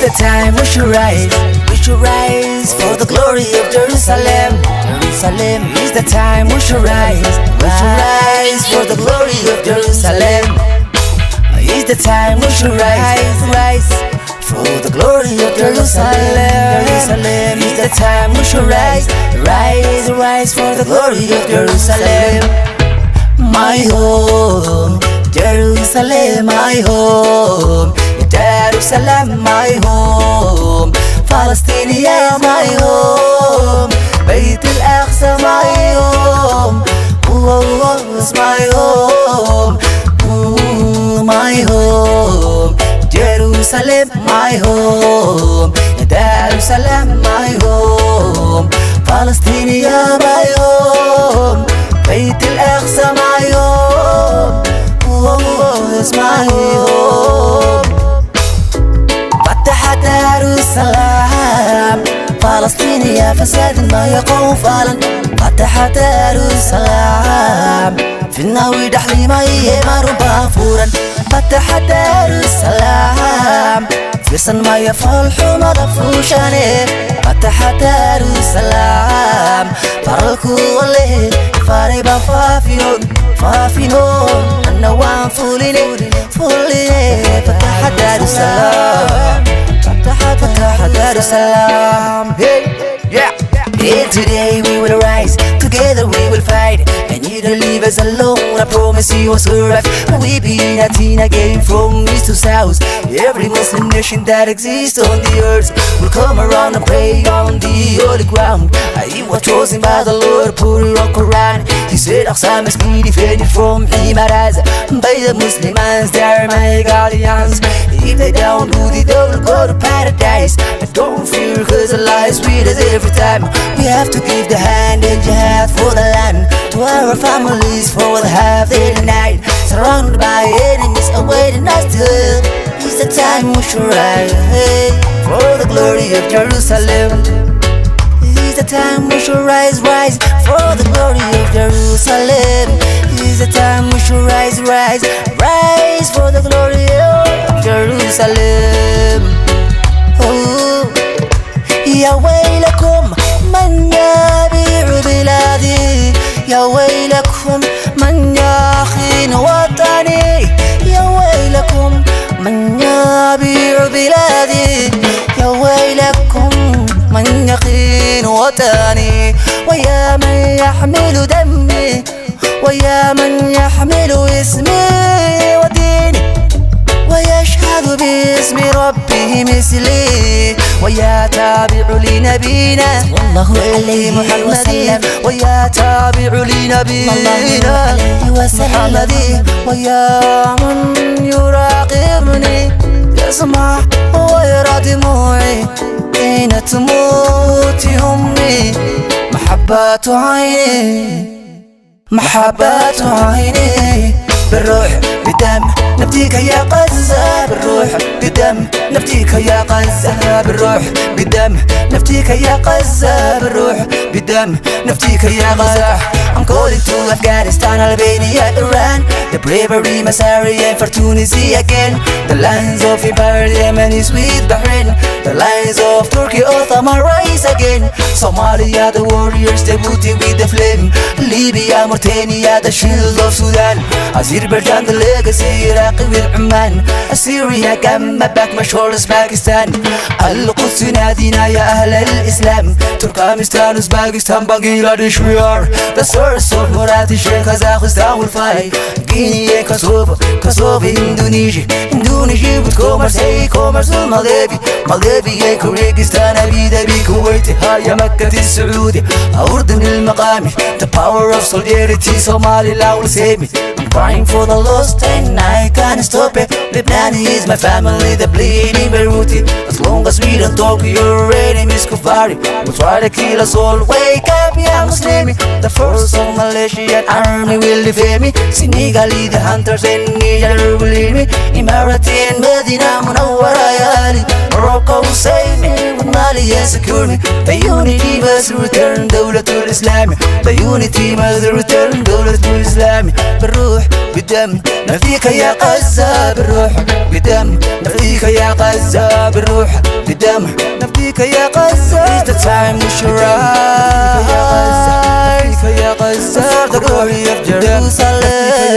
the time we should rise for the glory of Jerusalem. Jerusalem is the time we should rise for the glory of Jerusalem. It's the time we should rise for the glory of Jerusalem. Jerusalem is the time we should rise for the glory of Jerusalem. My home, Jerusalem, my home, Jerusalem, my home, Falastin, yeah, my home, Bayt al-Aqsa, my home, it's my home, my home, Jerusalem, my home, Jerusalem, my home, Falastin, yeah, my home, Bayt al-Aqsa, my home, it's my home. فتح دار السلام فلسطين يا فساد ما يقوم فعلا. فتح دار السلام في الناوي دحلي ما يمر بافورا. فتح دار السلام في صن ما يفرح مدفوشاني. فتح دار السلام فرلكو الليل فاربا فافينون أنا وان فوليني فتح دار السلام فتح دار السلام. Here today we will rise, together we will fight, and you don't leave us alone, I promise you will survive. We be united again from east to south. Every Muslim nation that exists on the earth will come around and pray on the holy ground. I was chosen by the Lord, put it on Quran. He said Aqsa must be defended from Imaraz by the Muslims, they're my guardians. If they don't do it, they will go to paradise. But don't fear, cause Allah is with us every time. We have to give the hand and jihad for the land, to our families for the half day and night. Surrounded by enemies awaiting us till it's the time we should rise for the glory of Jerusalem. It's the time we should rise for the glory of Jerusalem. It's the time we should rise for the glory of Jerusalem. Oh, يا ويلكم من يبيع بلادي، يا ويلكم من يخين وطني، يا ويلكم من يبيع بلادي، يا ويلكم من يخين وطني. ويا من يحمل دمي، ويا من يحمل اسمي وديني، ويشهد باسم ربه مثلي، ويا تابع لنبينا والله عليه محمد، ويا تابع لنبينا محمد، ويا من يراقبني يسمع ويرى دموعي حين تموت أمي. محبة عيني محبة عيني بالروح بدم نفديك يا غزة، بالروح بدم نفديك يا غزة، بالروح بدم نفديك يا غزة، بالروح بدم نفديك يا غزة. I'm calling to Afghanistan, Albania, Iran, the bravery, Masari and for Tunisia again. The lines of Empire Yemen is with Bahrain, the lines of Turkey Ottoman rise again. Somalia, the warriors debuting with the flame. Libya, Mauritania, the shield of Sudan. Azerbaijan, the legacy, Iraq with Oman. Syria, Gamma, back my shoulders, Pakistan. Al-Quds ينادينا يا أهل الإسلام. Turkmenistan, Uzbekistan, Bangladesh, we are the source of Muratish, Kazakhstan will fight. Guinea, Kosovo, Indonesia with commerce, Moldavia, Kyrgyzstan, Abu Dhabi, Kuwait, Haya, Makkah, Saudi, Urdun al-Maqami, the power of solidarity, Somaliland will save me. I'm crying for the lost and I can't stop it. Lebanon is my family, the bleeding Beirut. As long as we don't talk, your enemies Kufari will try to kill us all. Wake up, ya Muslimi. The force of Malaysian army will defeat me. Senegalese, the hunters and Niger will lead me. Emirati and Medina, Munawwara, ya Ali. Morocco will save me with Mali and secure me. The unity must return, Dawlatul Islami. The unity must return, Dawlatul Islami. بالروح بالدم نفديك يا غزة، بالروح بالدم نفديك يا غزة، بالروح الدمع نفديك يا غزة. It's the time we should rise يا غزة. The glory of Jerusalem.